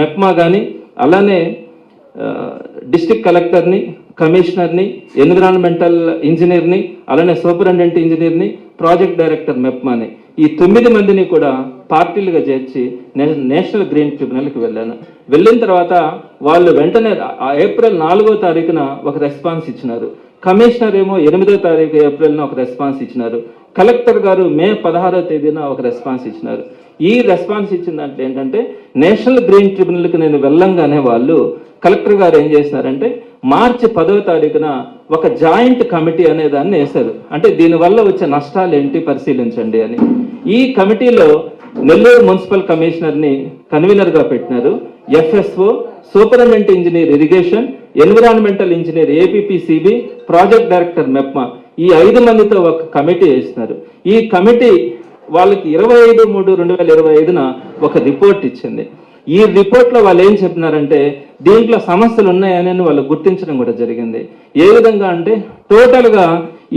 B: మెప్మా కానీ, అలానే డిస్ట్రిక్ట్ కలెక్టర్ని, కమిషనర్ని, ఎన్విరాన్మెంటల్ ఇంజనీర్ని, అలానే సూపరింటెండెంట్ ఇంజనీర్ని, ప్రాజెక్ట్ డైరెక్టర్ మెప్మాని, ఈ 9 మందిని కూడా పార్టీలుగా చేర్చి నేషనల్ గ్రీన్ ట్రిబ్యునల్కి వెళ్ళాను. వెళ్ళిన తర్వాత వాళ్ళు వెంటనే ఏప్రిల్ 4వ తారీఖున ఒక రెస్పాన్స్ ఇచ్చినారు. కమిషనర్ ఏమో 8వ తారీఖు ఏప్రిల్న ఒక రెస్పాన్స్ ఇచ్చినారు. కలెక్టర్ గారు మే 16వ తేదీన ఒక రెస్పాన్స్ ఇచ్చినారు. ఈ రెస్పాన్స్ ఇచ్చిన దాంట్లో ఏంటంటే నేషనల్ గ్రీన్ ట్రిబ్యునల్కి నేను వెళ్ళంగానే వాళ్ళు కలెక్టర్ గారు ఏం చేసినారంటే మార్చి 10వ తారీఖున ఒక జాయింట్ కమిటీ అనే దాన్ని వేశారు. అంటే దీనివల్ల వచ్చే నష్టాలు ఏంటి పరిశీలించండి అని. ఈ కమిటీలో నెల్లూరు మున్సిపల్ కమిషనర్ని కన్వీనర్గా పెట్టినారు. FSO, superintendent engineer irrigation, environmental engineer APPCB, project director MEPMA, ఈ 5 మందితో ఒక కమిటీ వేసినారు. ఈ కమిటీ వాళ్ళకి 25/3/2025న ఒక రిపోర్ట్ ఇచ్చింది. ఈ రిపోర్ట్లో వాళ్ళు ఏం చెప్పినారంటే దీంట్లో సమస్యలు ఉన్నాయని వాళ్ళు గుర్తించడం కూడా జరిగింది. ఏ విధంగా అంటే టోటల్గా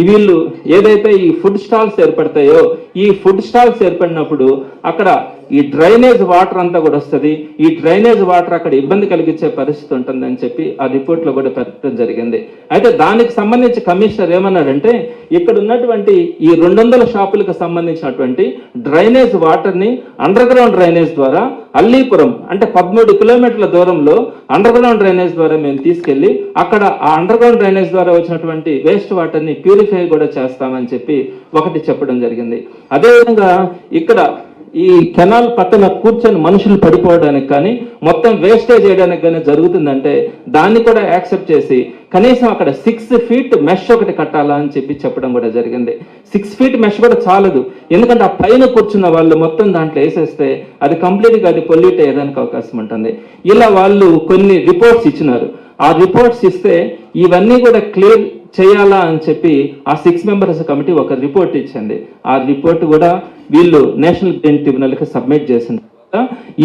B: వీళ్ళు ఏదైతే ఈ ఫుడ్ స్టాల్స్ ఏర్పడతాయో ఈ ఫుడ్ స్టాల్స్ ఏర్పడినప్పుడు అక్కడ ఈ డ్రైనేజ్ వాటర్ అంతా కూడా వస్తుంది. ఈ డ్రైనేజ్ వాటర్ అక్కడ ఇబ్బంది కలిగించే పరిస్థితి ఉంటుందని చెప్పి ఆ రిపోర్ట్లో కూడా పెట్టడం జరిగింది. అయితే దానికి సంబంధించి కమిషనర్ ఏమన్నాడంటే ఇక్కడ ఉన్నటువంటి ఈ 200 షాపులకు సంబంధించినటువంటి డ్రైనేజ్ వాటర్ని అండర్ గ్రౌండ్ డ్రైనేజ్ ద్వారా అల్లీపురం అంటే 13 కిలోమీటర్ల దూరంలో అండర్ గ్రౌండ్ డ్రైనేజ్ ద్వారా మేము తీసుకెళ్లి అక్కడ ఆ అండర్ గ్రౌండ్ డ్రైనేజ్ ద్వారా వచ్చినటువంటి వేస్ట్ వాటర్ని ప్యూరిఫై కూడా చేస్తామని చెప్పి ఒకటి చెప్పడం జరిగింది. అదేవిధంగా ఇక్కడ ఈ కెనాల్ పక్కన కూర్చొని మనుషులు పడిపోవడానికి కానీ మొత్తం వేస్టేజ్ చేయడానికి కానీ జరుగుతుందంటే దాన్ని కూడా యాక్సెప్ట్ చేసి కనీసం అక్కడ 6 ఫీట్ మెష్ ఒకటి కట్టాలా అని చెప్పి చెప్పడం కూడా జరిగింది. 6 ఫీట్ మెష్ కూడా చాలదు, ఎందుకంటే ఆ పైన కూర్చున్న వాళ్ళు మొత్తం దాంట్లో వేసేస్తే అది కంప్లీట్గా అది పొల్యూట్ అయ్యేదానికి అవకాశం ఉంటుంది. ఇలా వాళ్ళు కొన్ని రిపోర్ట్స్ ఇచ్చినారు. ఆ రిపోర్ట్స్ ఇస్తే ఇవన్నీ కూడా క్లియర్ చేయాలా అని చెప్పి ఆ 6 మెంబర్స్ కమిటీ ఒక రిపోర్ట్ ఇచ్చింది. ఆ రిపోర్ట్ కూడా వీళ్ళు నేషనల్ గ్రీన్ ట్రిబ్యునల్కి సబ్మిట్ చేసిన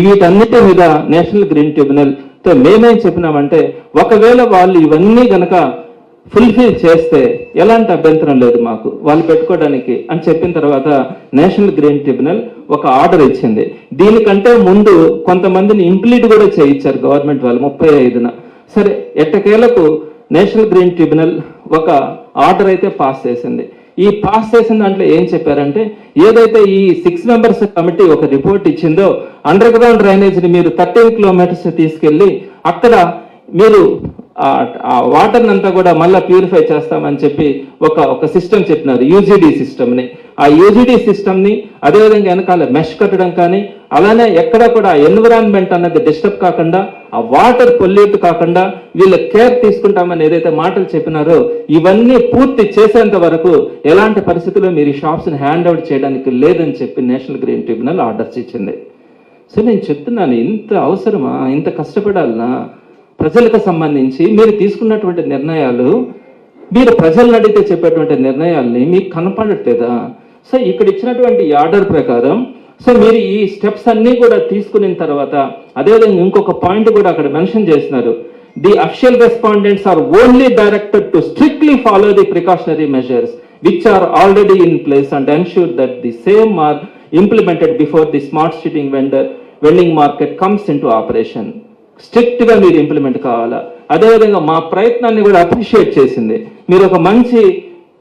B: వీటన్నిటి మీద నేషనల్ గ్రీన్ ట్రిబ్యునల్తో మేమేం చెప్పినామంటే ఒకవేళ వాళ్ళు ఇవన్నీ గనక ఫుల్ఫిల్ చేస్తే ఎలాంటి అభ్యంతరం లేదు మాకు వాళ్ళు పెట్టుకోవడానికి అని చెప్పిన తర్వాత నేషనల్ గ్రీన్ ట్రిబ్యునల్ ఒక ఆర్డర్ ఇచ్చింది. దీనికంటే ముందు కొంతమందిని ఇంప్లీట్ కూడా చేయించారు గవర్నమెంట్ వాళ్ళు 35న. సరే ఎట్టకేలకు నేషనల్ గ్రీన్ ట్రిబ్యునల్ ఒక ఆర్డర్ అయితే పాస్ చేసింది. ఈ పాస్ చేసిన దాంట్లో ఏం చెప్పారంటే ఏదైతే ఈ 6 మెంబర్స్ కమిటీ ఒక రిపోర్ట్ ఇచ్చిందో అండర్ గ్రౌండ్ డ్రైనేజ్ని మీరు 13 కిలోమీటర్స్ తీసుకెళ్ళి అక్కడ మీరు ఆ వాటర్ని అంతా కూడా మళ్ళీ ప్యూరిఫై చేస్తామని చెప్పి ఒక సిస్టమ్ చెప్పినారు, యూజీడీ సిస్టమ్ని. ఆ యూజీడీ సిస్టమ్ని అదేవిధంగా వెనకాల మెష్ కట్టడం కానీ అలానే ఎక్కడ కూడా ఎన్విరాన్మెంట్ అన్నది డిస్టర్బ్ కాకుండా ఆ వాటర్ పొల్యూట్ కాకుండా వీళ్ళు కేర్ తీసుకుంటామని ఏదైతే మాటలు చెప్పినారో ఇవన్నీ పూర్తి చేసేంత వరకు ఎలాంటి పరిస్థితుల్లో మీరు ఈ షాప్స్ని హ్యాండ్ అవుట్ చేయడానికి లేదని చెప్పి నేషనల్ గ్రీన్ ట్రిబ్యునల్ ఆర్డర్స్ ఇచ్చింది. సో నేను చెప్తున్నాను, ఇంత అవసరమా, ఇంత కష్టపడాలనా? ప్రజలకు సంబంధించి మీరు తీసుకున్నటువంటి నిర్ణయాలు మీరు ప్రజలను అడిగితే చెప్పేటువంటి నిర్ణయాల్ని మీకు కనపడట్లేదా? సో ఇక్కడ ఇచ్చినటువంటి ఆర్డర్ ప్రకారం సో మీరు ఈ స్టెప్స్ అన్నీ కూడా తీసుకున్న తర్వాత అదేవిధంగా ఇంకొక పాయింట్ కూడా అక్కడ మెన్షన్ చేస్తున్నారు. The official respondents are only directed to strictly follow the precautionary measures which are already in place and ensure that the same are implemented before the smart sitting vending market comes into operation. Strict గా మీరు implement కావాలా. అదేవిధంగా మా ప్రయత్నాన్ని కూడా appreciate చేసింది. మీరు ఒక మంచి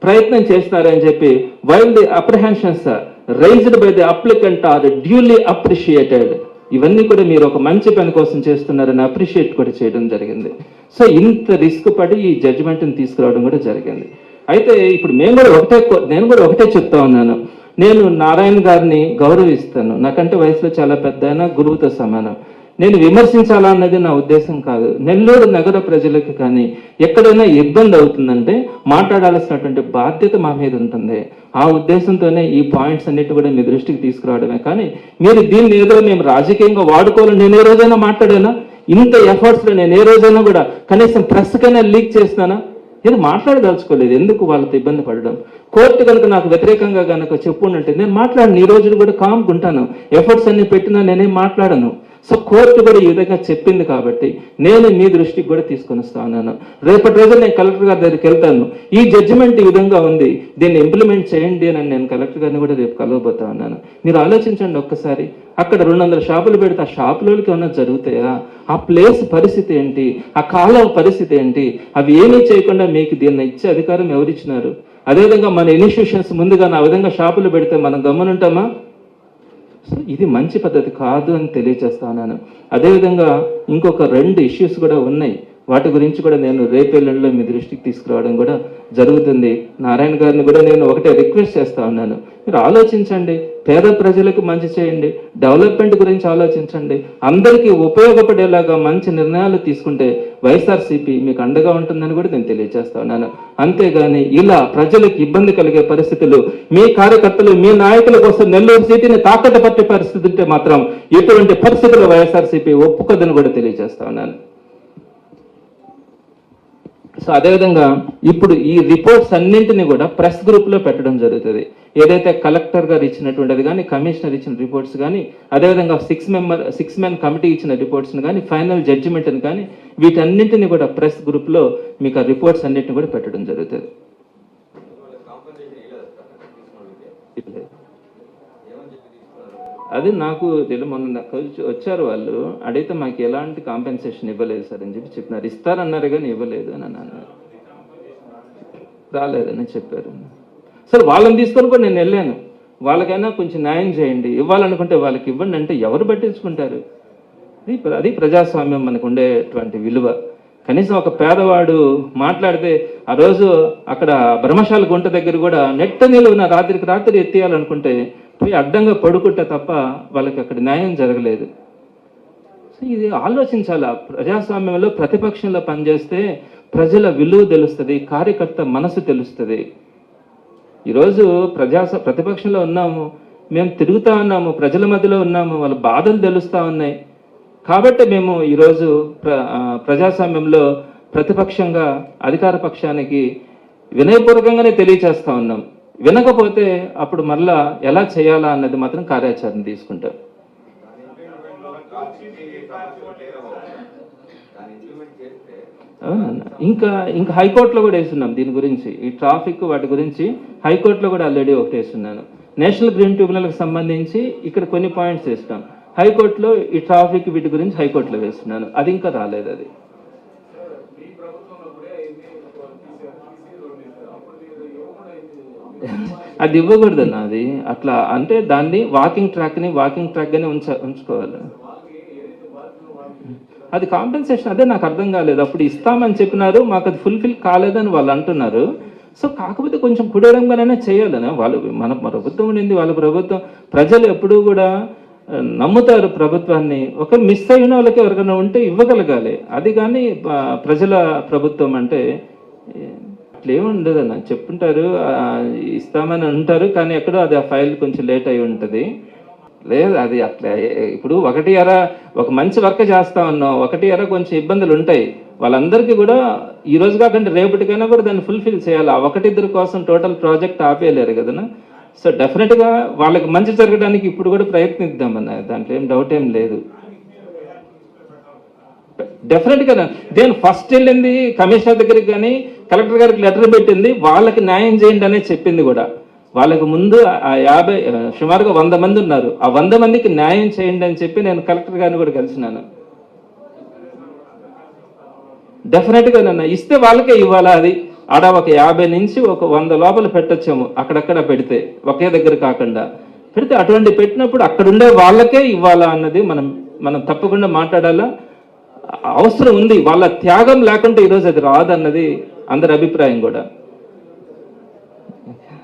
B: ప్రయత్నం చేస్తున్నారని చెప్పి while the apprehensions raised by the applicant are duly appreciated, ఇవన్నీ కూడా మీరు ఒక మంచి పని కోసం చేస్తున్నారని అప్రిషియేట్ కూడా చేయడం జరిగింది. సో ఇంత రిస్క్ పడి ఈ జడ్జిమెంట్ని తీసుకురావడం కూడా జరిగింది. అయితే ఇప్పుడు నేను కూడా ఒకటే చెప్తా ఉన్నాను, నేను నారాయణ గారిని గౌరవిస్తాను, నాకంటే వయసులో చాలా పెద్ద ఆయన, గురువుతో సమానం. నేను విమర్శించాలా అన్నది నా ఉద్దేశం కాదు. నెల్లూరు నగర ప్రజలకు కానీ ఎక్కడైనా ఇబ్బంది అవుతుందంటే మాట్లాడాల్సినటువంటి బాధ్యత మా మీద ఉంటుంది. ఆ ఉద్దేశంతోనే ఈ పాయింట్స్ అన్నిటి కూడా మీ దృష్టికి తీసుకురావడమే. కానీ మీరు దీన్ని ఏదో మేము రాజకీయంగా వాడుకోవాలని నేను ఏ రోజైనా మాట్లాడానా? ఇంత ఎఫర్ట్స్లో నేను ఏ రోజైనా కూడా కనీసం ప్రెస్కైనా లీక్ చేసినానా? నేను మాట్లాడదలుచుకోలేదు. ఎందుకు వాళ్ళతో ఇబ్బంది పడడం? కోర్టు కనుక నాకు వ్యతిరేకంగా కనుక చెప్పుంటే నేను మాట్లాడను, ఈ రోజులు కూడా కామ్గా ఉంటాను. ఎఫర్ట్స్ అన్ని పెట్టినా నేనేం మాట్లాడను. సో కోర్టు కూడా ఈ విధంగా చెప్పింది కాబట్టి నేను మీ దృష్టికి కూడా తీసుకొని వస్తా ఉన్నాను. రేపటి రోజు నేను కలెక్టర్ గారి దగ్గరికి వెళ్తాను, ఈ జడ్జిమెంట్ ఈ విధంగా ఉంది, దీన్ని ఇంప్లిమెంట్ చేయండి అని నేను కలెక్టర్ గారిని కూడా రేపు కలవబోతా ఉన్నాను. మీరు ఆలోచించండి ఒక్కసారి, అక్కడ 200 షాపులు పెడితే ఆ షాపులకి ఏమన్నా జరుగుతాయా? ఆ ప్లేస్ పరిస్థితి ఏంటి? ఆ కాలువ పరిస్థితి ఏంటి? అవి ఏమీ చేయకుండా మీకు దీన్ని ఇచ్చే అధికారం ఎవరిచ్చినారు? అదేవిధంగా మన ఇన్స్టిట్యూషన్స్ ముందుగా ఆ విధంగా షాపులు పెడితే మనం గమనుంటామా? సో ఇది మంచి పద్ధతి కాదు అని తెలియజేస్తా ఉన్నాను. అదేవిధంగా ఇంకొక 2 ఇష్యూస్ కూడా ఉన్నాయి. వాటి గురించి కూడా నేను రేపెల్లుండిలో మీ దృష్టికి తీసుకురావడం కూడా జరుగుతుంది. నారాయణ గారిని కూడా నేను ఒకటే రిక్వెస్ట్ చేస్తా ఉన్నాను, మీరు ఆలోచించండి, పేద ప్రజలకు మంచి చేయండి, డెవలప్మెంట్ గురించి ఆలోచించండి, అందరికీ ఉపయోగపడేలాగా మంచి నిర్ణయాలు తీసుకుంటే వైఎస్ఆర్సీపీ మీకు అండగా ఉంటుందని కూడా నేను తెలియజేస్తా ఉన్నాను. అంతేగాని ఇలా ప్రజలకు ఇబ్బంది కలిగే పరిస్థితులు, మీ కార్యకర్తలు మీ నాయకుల కోసం నెల్లూరు సిటీని తాకట్టు పట్టే పరిస్థితి ఉంటే మాత్రం ఎటువంటి పరిస్థితుల్లో వైఎస్ఆర్సీపీ ఒప్పుకోదని కూడా తెలియజేస్తా ఉన్నాను. సో అదేవిధంగా ఇప్పుడు ఈ రిపోర్ట్స్ అన్నింటినీ కూడా ప్రెస్ గ్రూప్లో పెట్టడం జరుగుతుంది. ఏదైతే కలెక్టర్ గారు ఇచ్చినటువంటిది కానీ, కమిషనర్ ఇచ్చిన రిపోర్ట్స్ కానీ, అదేవిధంగా 6 మెన్ కమిటీ ఇచ్చిన రిపోర్ట్స్ని కానీ, ఫైనల్ జడ్జిమెంట్ని కానీ, వీటన్నింటినీ కూడా ప్రెస్ గ్రూప్లో మీకు ఆ రిపోర్ట్స్ అన్నింటినీ కూడా పెట్టడం జరుగుతుంది. అది నాకు మొన్న వచ్చారు వాళ్ళు, అడిగితే మాకు ఎలాంటి కాంపెన్సేషన్ ఇవ్వలేదు సార్ అని చెప్పినారు. ఇస్తారన్నారు కానీ ఇవ్వలేదు అని అన్నారు, రాలేదని చెప్పారు. సరే వాళ్ళని తీసుకొని కూడా నేను వెళ్ళాను, వాళ్ళకైనా కొంచెం న్యాయం చేయండి, ఇవ్వాలనుకుంటే వాళ్ళకి ఇవ్వండి అంటే ఎవరు పట్టించుకుంటారు? అది ప్రజాస్వామ్యం మనకు ఉండేటువంటి విలువ. కనీసం ఒక పేదవాడు మాట్లాడితే ఆ రోజు అక్కడ బ్రహ్మశాల గుంట దగ్గర కూడా నెట్ట నిలువున రాత్రికి రాత్రి ఎత్తేయాలనుకుంటే పోయి అడ్డంగా పడుకుంటే తప్ప వాళ్ళకి అక్కడ న్యాయం జరగలేదు. సో ఇది ఆలోచించాలా. ప్రజాస్వామ్యంలో ప్రతిపక్షంలో పనిచేస్తే ప్రజల విలువ తెలుస్తుంది, కార్యకర్త మనసు తెలుస్తుంది. ఈరోజు ప్రతిపక్షంలో ఉన్నాము, మేము తిరుగుతూ ఉన్నాము, ప్రజల మధ్యలో ఉన్నాము, వాళ్ళ బాధలు తెలుస్తూ ఉన్నాయి. కాబట్టి మేము ఈరోజు ప్రజాస్వామ్యంలో ప్రతిపక్షంగా అధికార పక్షానికి వినయపూర్వకంగానే తెలియచేస్తా ఉన్నాం. వినకపోతే అప్పుడు మళ్ళా ఎలా చేయాలా అన్నది మాత్రం కార్యాచరణ తీసుకుంటాం. అవునన్న, ఇంకా హైకోర్టులో కూడా వేస్తున్నాం దీని గురించి, ఈ ట్రాఫిక్ వాటి గురించి హైకోర్టులో కూడా ఆల్రెడీ ఒకటి వేస్తున్నాను. నేషనల్ గ్రీన్ ట్రిబ్యునల్కి సంబంధించి ఇక్కడ కొన్ని పాయింట్స్ వేస్తాం, హైకోర్టులో ఈ ట్రాఫిక్ వీటి గురించి హైకోర్టులో వేస్తున్నాను. అది ఇంకా రాలేదు. అది ఇవ్వకూడదన్న, అది అట్లా అంటే దాన్ని వాకింగ్ ట్రాక్గానే ఉంచుకోవాలి. అది కాంపెన్సేషన్, అదే నాకు అర్థం కాలేదు. అప్పుడు ఇస్తామని చెప్పినారు, మాకు అది ఫుల్ఫిల్ కాలేదని వాళ్ళు అంటున్నారు. సో కాకపోతే కొంచెం కుడరంగానే చేయాలని మన ప్రభుత్వం ఉండింది, వాళ్ళ ప్రభుత్వం. ప్రజలు ఎప్పుడూ కూడా నమ్ముతారు ప్రభుత్వాన్ని. ఒక మిస్ అయిన వాళ్ళకి ఎవరికైనా ఉంటే ఇవ్వగలగాలి. అది కానీ ప్రజల ప్రభుత్వం అంటే అట్లేముండదన్న, చెప్పుంటారు ఇస్తామని అంటారు, కానీ ఎక్కడో అది ఆ ఫైల్ కొంచెం లేట్ అయి ఉంటుంది. లేదు అది అట్లా ఇప్పుడు ఒక మంచి వర్క్ చేస్తా ఉన్నాం, కొంచెం ఇబ్బందులు ఉంటాయి. వాళ్ళందరికీ కూడా ఈ రోజు కాకుండా రేపటికైనా కూడా దాన్ని ఫుల్ఫిల్ చేయాలి. ఆ 1-2 కోసం టోటల్ ప్రాజెక్ట్ ఆపేయలేరు కదనా. సో డెఫినెట్గా వాళ్ళకి మంచి జరగడానికి ఇప్పుడు కూడా ప్రయత్నిద్దామన్న, దాంట్లో ఏం డౌట్ ఏం లేదు. డెఫినెట్గా నేను ఫస్ట్ వెళ్ళింది కమిషనర్ దగ్గరికి కానీ కలెక్టర్ గారికి లెటర్ పెట్టింది, వాళ్ళకి న్యాయం చేయండి అనే చెప్పింది కూడా. వాళ్ళకి ముందు సుమారుగా 100 మంది ఉన్నారు, ఆ 100 మందికి న్యాయం చేయండి అని చెప్పి నేను కలెక్టర్ గారిని కూడా కలిసినాను. డెఫినెట్గా నన్ను ఇస్తే వాళ్ళకే ఇవ్వాలా. అది ఆడ ఒక 50 నుంచి ఒక 100 లోపల పెట్టొచ్చాము, అక్కడక్కడ పెడితే ఒకే దగ్గర కాకుండా పెడితే అటువంటి పెట్టినప్పుడు అక్కడుండే వాళ్ళకే ఇవ్వాలా అన్నది మనం తప్పకుండా మాట్లాడాలా. అవసరం ఉంది, వాళ్ళ త్యాగం లేకుంటే ఈరోజు అది రాదన్నది అందరి అభిప్రాయం కూడా.